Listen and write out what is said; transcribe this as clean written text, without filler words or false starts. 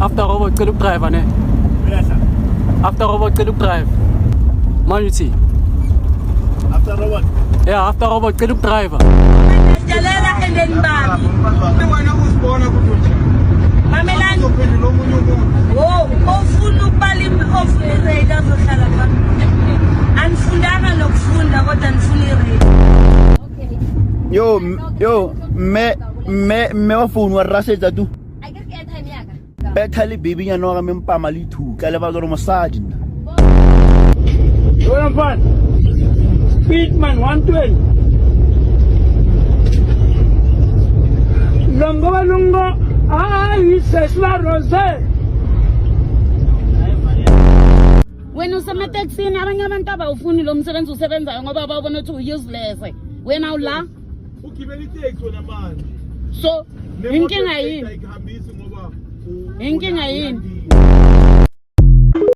After robot cela driver ne. After robot cela drive. Manuti. After robot. Yeah, after robot cela driver. Jalera kenden babi. Mamelani. Oh, ofuna ukubali ofuna irate azokhala pha. Anifundanga nokufunda kodwa nifuna irate. Yo, me wa phone wa rasetsa tu. I get airtime yaka. Bethale baby nyana wa me mpama le thu ka le ba go mosadi nna. Well, fun. Speedman 120. Longo. He says la rose. Wena usemateksini abanye abantu abawufuni lo msebenzi usebenzayo ngoba babona ukuthi useless. Wena ula Ugibela itaxi wena manje. so inkinga yini? Ayihambisi ngoba Inkinga yini?